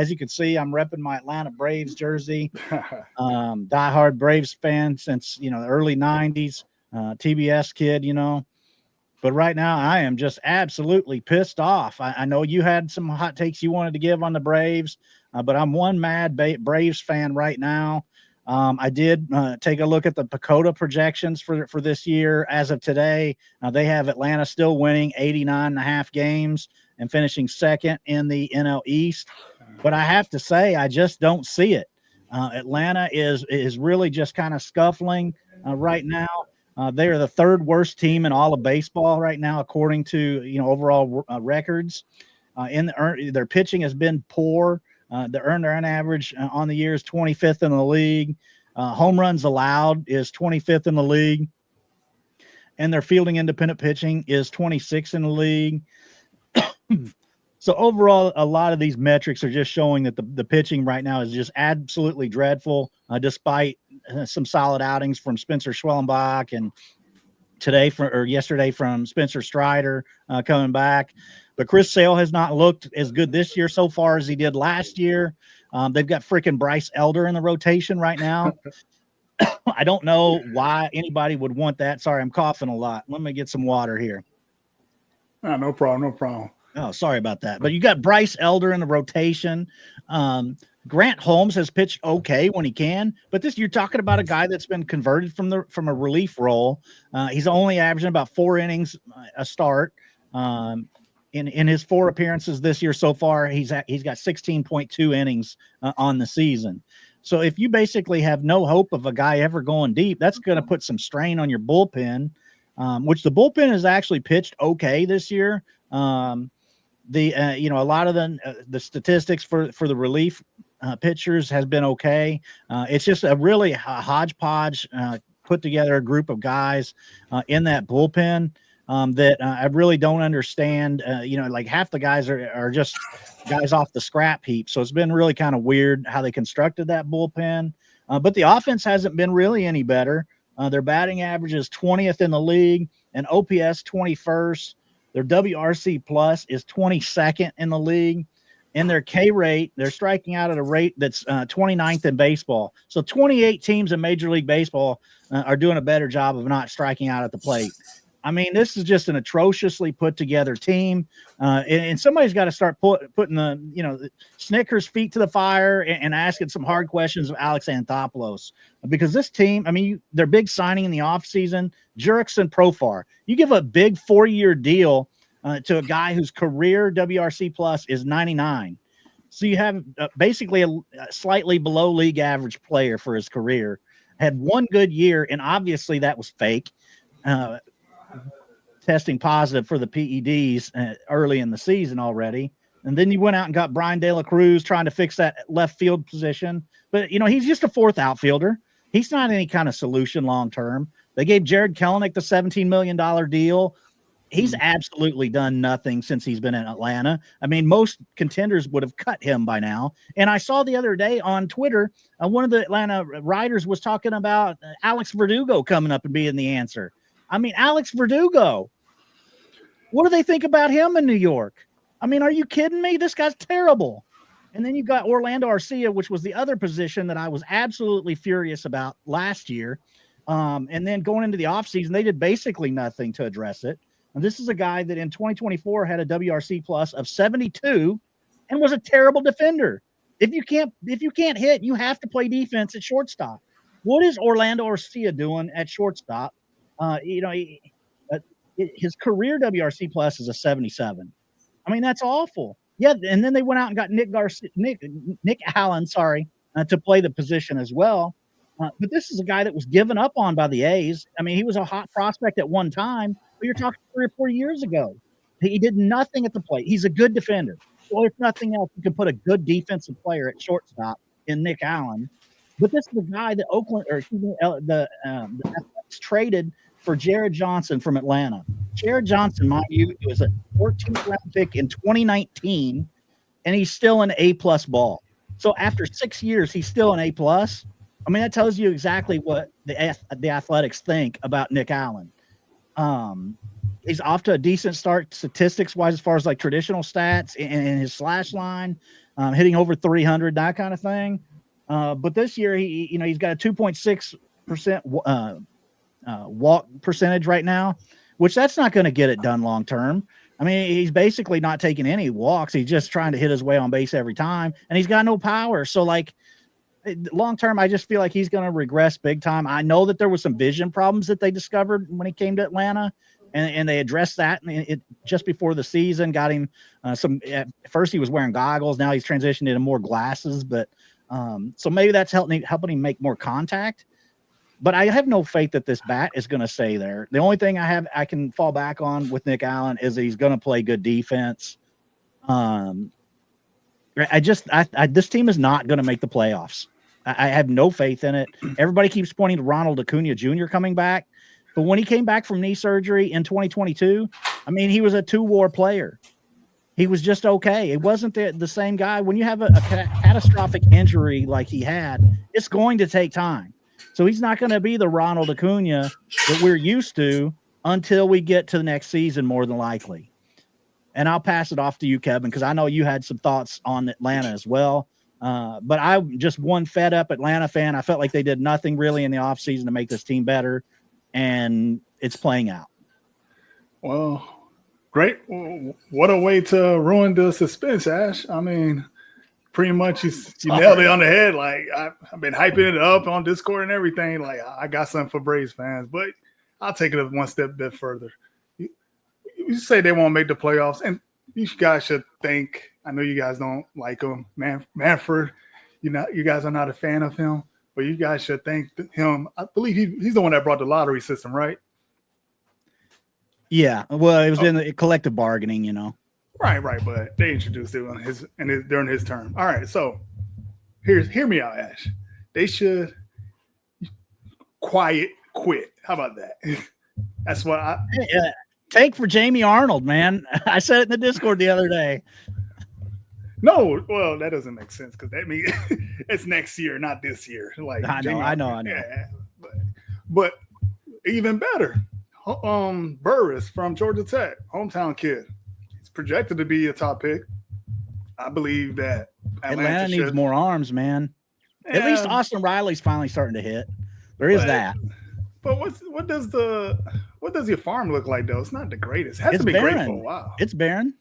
As you can see, I'm repping my Atlanta Braves jersey. Diehard Braves fan since, the early 90s, TBS kid, But right now, I am just absolutely pissed off. I know you had some hot takes you wanted to give on the Braves, but I'm one mad Braves fan right now. I did take a look at the Pacoda projections for this year. As of today, they have Atlanta still winning 89.5 games and finishing second in the NL East. But I have to say, I just don't see it. Atlanta is really just kind of scuffling right now. They are the third worst team in all of baseball right now, according to overall records. Their pitching has been poor. The earned run average on the year is 25th in the league. Home runs allowed is 25th in the league, and their fielding independent pitching is 26th in the league. So overall, a lot of these metrics are just showing that the pitching right now is just absolutely dreadful, despite some solid outings from Spencer Schwellenbach and yesterday from Spencer Strider coming back. But Chris Sale has not looked as good this year so far as he did last year. They've got freaking Bryce Elder in the rotation right now. I don't know why anybody would want that. Sorry, I'm coughing a lot. Let me get some water here. No problem. Oh, sorry about that. But you got Bryce Elder in the rotation. Grant Holmes has pitched okay when he can, but you're talking about a guy that's been converted from a relief role. He's only averaging about 4 innings a start. In his 4 appearances this year so far, he's got 16.2 innings on the season. So if you basically have no hope of a guy ever going deep, that's going to put some strain on your bullpen, which the bullpen has actually pitched okay this year. A lot of the statistics for the relief pitchers has been okay. It's just a really hodgepodge put together a group of guys in that bullpen that I really don't understand. Like half the guys are just guys off the scrap heap. So it's been really kind of weird how they constructed that bullpen. But the offense hasn't been really any better. Their batting average is 20th in the league and OPS 21st. Their WRC plus is 22nd in the league. In their K rate, they're striking out at a rate that's 29th in baseball. So 28 teams in Major League Baseball are doing a better job of not striking out at the plate. I mean, this is just an atrociously put together team. And somebody's got to start putting the Snickers feet to the fire and asking some hard questions of Alex Anthopoulos. Because this team, I mean, their big signing in the offseason, Jurickson Profar. You give a big 4-year deal to a guy whose career WRC plus is 99. So you have basically a slightly below league average player for his career. Had one good year, and obviously that was fake. Testing positive for the PEDs early in the season already. And then you went out and got Brian De La Cruz trying to fix that left field position. But, he's just a 4th outfielder. He's not any kind of solution long-term. They gave Jared Kelenic the $17 million deal. He's absolutely done nothing since he's been in Atlanta. I mean, most contenders would have cut him by now. And I saw the other day on Twitter, one of the Atlanta writers was talking about Alex Verdugo coming up and being the answer. I mean, Alex Verdugo, what do they think about him in New York? I mean, are you kidding me? This guy's terrible. And then you got Orlando Arcia, which was the other position that I was absolutely furious about last year. And then going into the offseason, they did basically nothing to address it. And this is a guy that in 2024 had a WRC plus of 72 and was a terrible defender. If you can't hit, you have to play defense at shortstop. What is Orlando Arcia doing at shortstop? His career WRC plus is a 77. I mean, that's awful. Yeah, and then they went out and got Nick Allen, to play the position as well. But this is a guy that was given up on by the A's. I mean, he was a hot prospect at one time, but you're talking 3 or 4 years ago. He did nothing at the plate. He's a good defender. Well, if nothing else, you can put a good defensive player at shortstop in Nick Allen. But this is the guy that the Athletics traded for Jared Johnson from Atlanta. Jared Johnson, mind you, was a 14th round pick in 2019, and he's still an A-plus ball. So after 6 years, he's still an A-plus. I mean, that tells you exactly what the Athletics think about Nick Allen. He's off to a decent start statistics wise, as far as like traditional stats and his slash line, hitting over 300, that kind of thing. But this year, he's got a 2.6% walk percentage right now, which that's not going to get it done long term. I mean, he's basically not taking any walks. He's just trying to hit his way on base every time, and he's got no power. So, like, long term, I just feel like he's going to regress big time. I know that there was some vision problems that they discovered when he came to Atlanta, and they addressed that. And it just before the season got him some. At first, he was wearing goggles. Now he's transitioned into more glasses. But so maybe that's helping him make more contact. But I have no faith that this bat is going to stay there. The only thing I can fall back on with Nick Allen is that he's going to play good defense. This team is not going to make the playoffs. I have no faith in it. Everybody keeps pointing to Ronald Acuna Jr. coming back, but when he came back from knee surgery in 2022, I mean, he was a two-WAR player. He was just okay. It wasn't the same guy. When you have a catastrophic injury like he had, it's going to take time. So he's not going to be the Ronald Acuna that we're used to until we get to the next season, more than likely. And I'll pass it off to you, Kevin, because I know you had some thoughts on Atlanta as well. But I'm just one fed up Atlanta fan. I felt like they did nothing really in the offseason to make this team better, and it's playing out. Well, great. What a way to ruin the suspense, Ash. I mean, pretty much you nailed it on the head. Like, I've been hyping it up on Discord and everything. Like, I got something for Braves fans, but I'll take it one step bit further. You say they won't make the playoffs, and you guys should think. I know you guys don't like him, Manfred. You guys are not a fan of him, but you guys should thank him. I believe he's the one that brought the lottery system, right? Yeah, well, it was in the collective bargaining, Right. But they introduced it during his term. All right, so hear me out, Ash. They should quit. How about that? That's what I. Take for Jamie Arnold, man. I said it in the Discord the other day. No, well, that doesn't make sense because that means it's next year, not this year. Like I know. Yeah, but even better, Burris from Georgia Tech, hometown kid. He's projected to be a top pick. I believe that Atlanta needs more arms, man. Yeah. At least Austin Riley's finally starting to hit. There is that. But what does your farm look like though? It's not the greatest. It has to be barren. Great for a while. It's barren.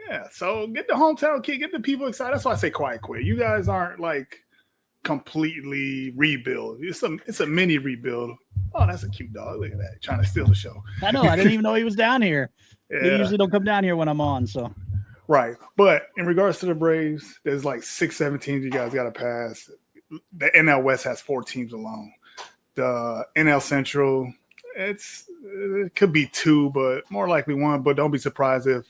Yeah, so get the hometown kid, get the people excited. That's why I say quiet quit. You guys aren't like completely rebuild. It's a mini rebuild. Oh, that's a cute dog. Look at that, trying to steal the show. I know. I didn't even know he was down here. Yeah. He usually don't come down here when I'm on. So right, but in regards to the Braves, there's like 6-7 teams you guys got to pass. The NL West has 4 teams alone. The NL Central, it could be 2, but more likely 1. But don't be surprised if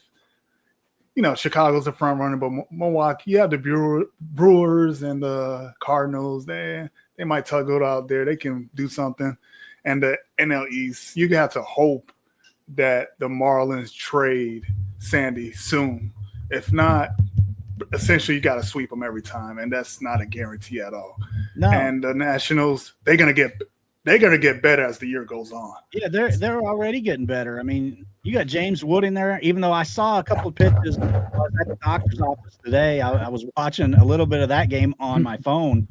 Chicago's the front runner. But Milwaukee, you have the Brewers and the Cardinals. They might tug it out there. They can do something. And the NL East, you have to hope that the Marlins trade Sandy soon. If not, essentially you got to sweep them every time, and that's not a guarantee at all. No. And the Nationals, they're gonna get better as the year goes on. Yeah, they're already getting better. I mean, you got James Wood in there. Even though I saw a couple of pitches I was at the doctor's office today, I was watching a little bit of that game on my phone,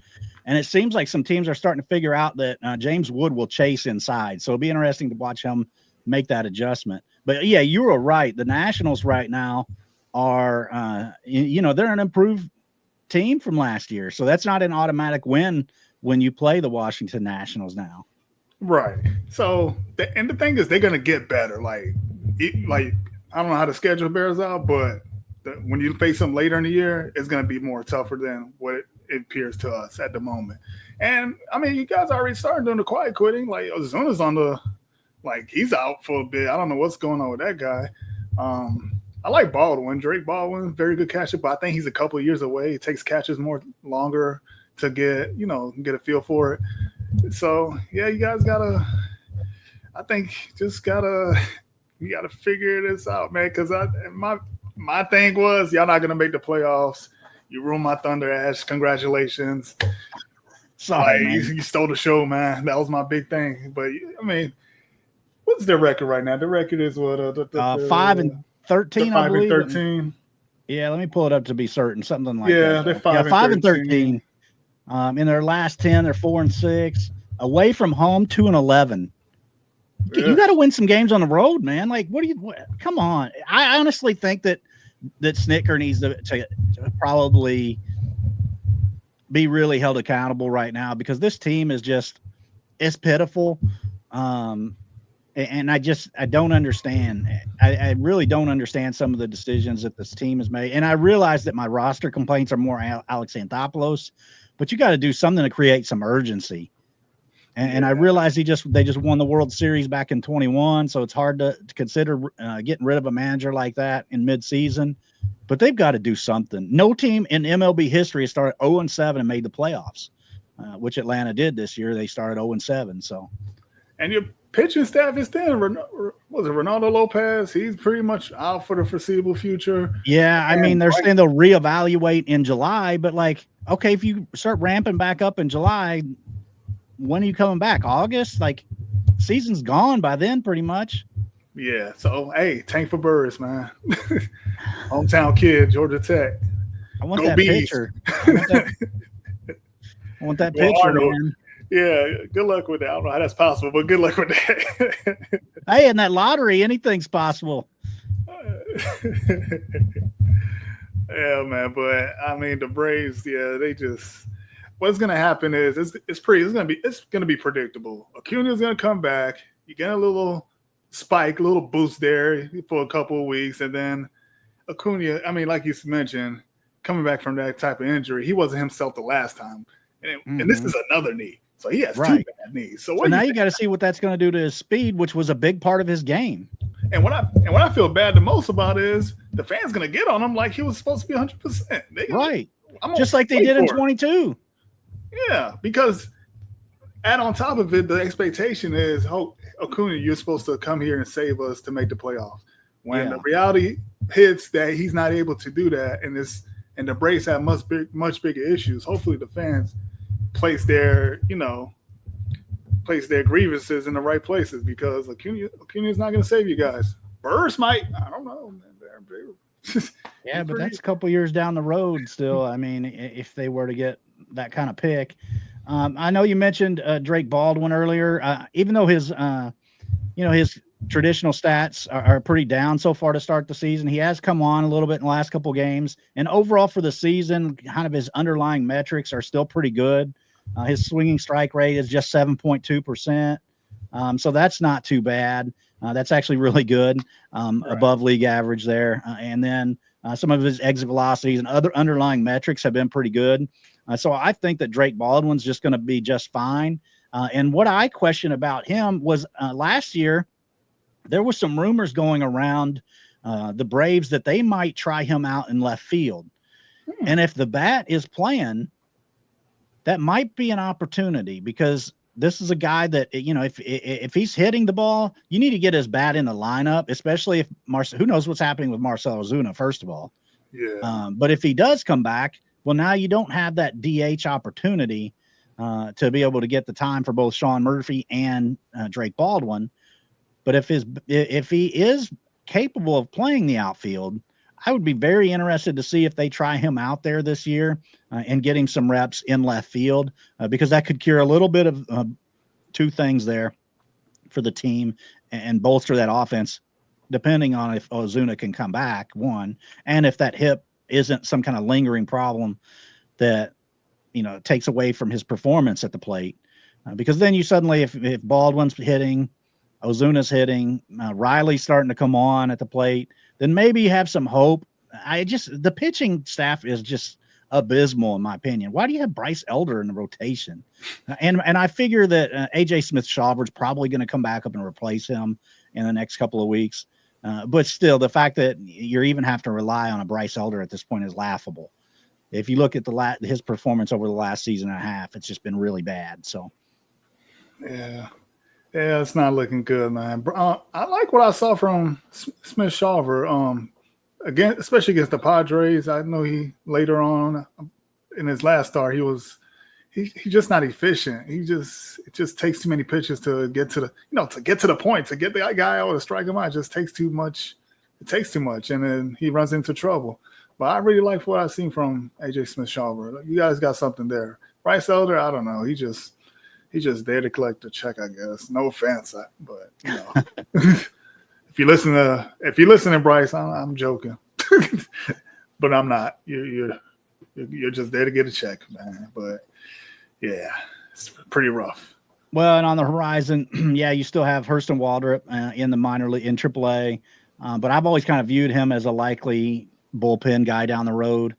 and it seems like some teams are starting to figure out that James Wood will chase inside. So it'll be interesting to watch him make that adjustment. But yeah, you were right. The Nationals right now are, they're an improved team from last year. So that's not an automatic win when you play the Washington Nationals now. Right. So, and the thing is, they're going to get better. Like, I don't know how the schedule bears out, but when you face them later in the year, it's going to be more tougher than what it appears to us at the moment. And, I mean, you guys already started doing the quiet quitting. Like, Ozuna's he's out for a bit. I don't know what's going on with that guy. I like Baldwin, Drake Baldwin, very good catcher, but I think he's a couple of years away. It takes catchers longer to get a feel for it. So yeah, you guys gotta figure this out, man. Because my thing was y'all not gonna make the playoffs. You ruined my thunder, Ash. Congratulations. Sorry, you stole the show, man. That was my big thing. But I mean, What's their record right now? The record is what? 5-13, I 5 and believe. 13. Yeah, let me pull it up to be certain. Something like Yeah, that. they're Though. 5 5 and and 13. In their last 10, they're 4-6. Away from home, 2-11. You got to win some games on the road, man. Like, come on. I honestly think that Snicker needs to probably be really held accountable right now, because this team is just, it's pitiful. And I don't understand. I really don't understand some of the decisions that this team has made. And I realize that my roster complaints are more Alex Anthopoulos, but you got to do something to create some urgency. And I realize they just won the World Series back in 21, so it's hard to consider getting rid of a manager like that in midseason. But they've got to do something. No team in MLB history has started 0-7 and made the playoffs, which Atlanta did this year. They started 0-7. So, and your pitching staff is thin. Was it Ronaldo Lopez? He's pretty much out for the foreseeable future. Yeah, I mean, they're saying they'll reevaluate in July, but like, okay, if you start ramping back up in July, when are you coming back? August? Like, season's gone by then, pretty much. Yeah. So, hey, tank for birds, man. Hometown kid, Georgia Tech. I want that pitcher. I want that pitcher, man. Yeah, good luck with that. I don't know how that's possible, but good luck with that. Hey, in that lottery, anything's possible. Yeah, man. But I mean, the Braves, they just. What's gonna happen is it's gonna be predictable. Acuna's gonna come back. You get a little spike, a little boost there for a couple of weeks, and then Acuna. I mean, like you mentioned, coming back from that type of injury, he wasn't himself the last time, and this is another knee, so he has 2 bad knees. So now you got to see what that's going to do to his speed, which was a big part of his game. And what I feel bad the most about is the fans gonna get on him like he was supposed to be 100%. Right, just like they did in 22. Yeah, because add on top of it, the expectation is, Acuna, you're supposed to come here and save us to make the playoffs. When the reality hits that he's not able to do that, and the Braves have much bigger issues. Hopefully, the fans place their grievances in the right places, because Acuna is not going to save you guys. Burris might, I don't know, man. Yeah, but that's a couple years down the road still. I mean, if they were to get that kind of pick. I know you mentioned Drake Baldwin earlier. Even though his traditional stats are pretty down so far to start the season, he has come on a little bit in the last couple of games. And overall for the season, kind of his underlying metrics are still pretty good. His swinging strike rate is just 7.2%. So that's not too bad. That's actually really good, above league average there. And then some of his exit velocities and other underlying metrics have been pretty good. So I think that Drake Baldwin's just going to be just fine. And what I question about him was last year, there was some rumors going around the Braves that they might try him out in left field. And if the bat is playing, that might be an opportunity, because this is a guy that, if he's hitting the ball, you need to get his bat in the lineup, especially if who knows what's happening with Marcell Ozuna, first of all. Yeah. But if he does come back, well, now you don't have that DH opportunity to be able to get the time for both Sean Murphy and Drake Baldwin. But if he is capable of playing the outfield, I would be very interested to see if they try him out there this year and get him some reps in left field, because that could cure a little bit of two things there for the team and bolster that offense, depending on if Ozuna can come back, one, and if that hip isn't some kind of lingering problem that, takes away from his performance at the plate. Because then you suddenly, if Baldwin's hitting, Ozuna's hitting, Riley's starting to come on at the plate, then maybe you have some hope. The pitching staff is just abysmal, in my opinion. Why do you have Bryce Elder in the rotation? And I figure that AJ Smith-Shawver's probably going to come back up and replace him in the next couple of weeks. But still, the fact that you're even have to rely on a Bryce Elder at this point is laughable. If you look at his performance over the last season and a half, it's just been really bad. So, yeah, it's not looking good, man. I like what I saw from Smith-Shawver. Again, especially against the Padres. I know he later on in his last start he he's just not efficient. It just takes too many pitches to get to the point, to get the guy out to strike him out. It just takes too much. It takes too much, and then he runs into trouble. But I really like what I've seen from AJ Smith-Shawver. You guys got something there. Bryce Elder, I don't know. He's just there to collect a check, I guess. No offense, but if you listen to Bryce, I'm joking, but I'm not. You're just there to get a check, man. But yeah, it's pretty rough. Well, and on the horizon, yeah, you still have Hurston Waldrop in the minor league in AAA, but I've always kind of viewed him as a likely bullpen guy down the road.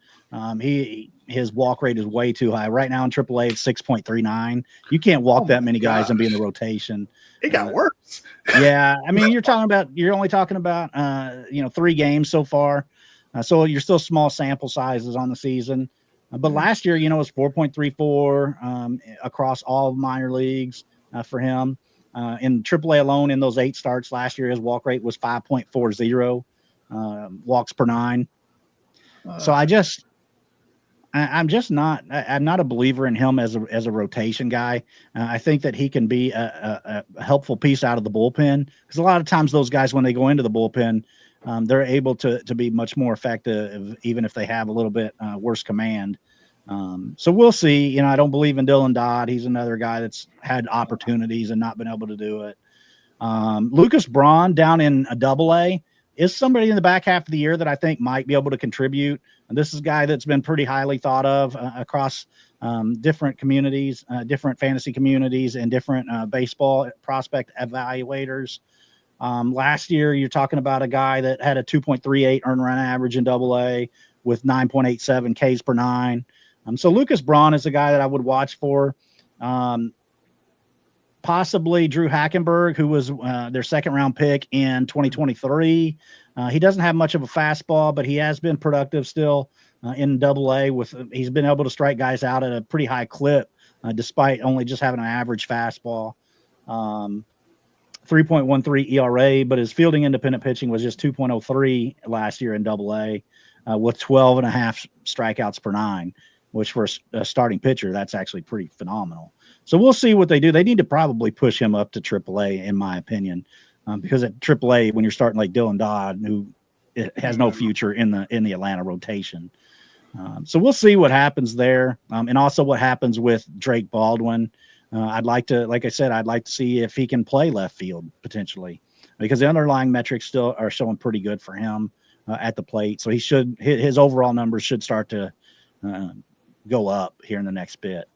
His walk rate is way too high right now in AAA. It's 6.39. You can't walk that many guys and be in the rotation. It got worse. Yeah, I mean, you're only talking about 3 games so far, so you're still small sample sizes on the season. But last year, it was 4.34 across all minor leagues for him. In AAA alone, in those 8 starts last year, his walk rate was 5.40 walks per 9. So I'm not a believer in him as a rotation guy. I think that he can be a helpful piece out of the bullpen, because a lot of times those guys, when they go into the bullpen, they're able to be much more effective, even if they have a little bit worse command. So we'll see. I don't believe in Dylan Dodd. He's another guy that's had opportunities and not been able to do it. Lucas Braun down in a AA is somebody in the back half of the year that I think might be able to contribute. And this is a guy that's been pretty highly thought of across different communities, different fantasy communities, and different baseball prospect evaluators. Last year, you're talking about a guy that had a 2.38 earned run average in AA with 9.87 Ks per 9. So Lucas Braun is a guy that I would watch for. Possibly Drew Hackenberg, who was their second-round pick in 2023. He doesn't have much of a fastball, but he has been productive still in AA. He's been able to strike guys out at a pretty high clip, despite only just having an average fastball. 3.13 ERA, but his fielding independent pitching was just 2.03 last year in AA, with 12.5 strikeouts per 9, which for a starting pitcher, that's actually pretty phenomenal. So we'll see what they do. They need to probably push him up to AAA, in my opinion, because at AAA, when you're starting like Dylan Dodd, who has no future in the Atlanta rotation. So we'll see what happens there, and also what happens with Drake Baldwin. I'd like to see if he can play left field potentially, because the underlying metrics still are showing pretty good for him at the plate. So his overall numbers should start to go up here in the next bit.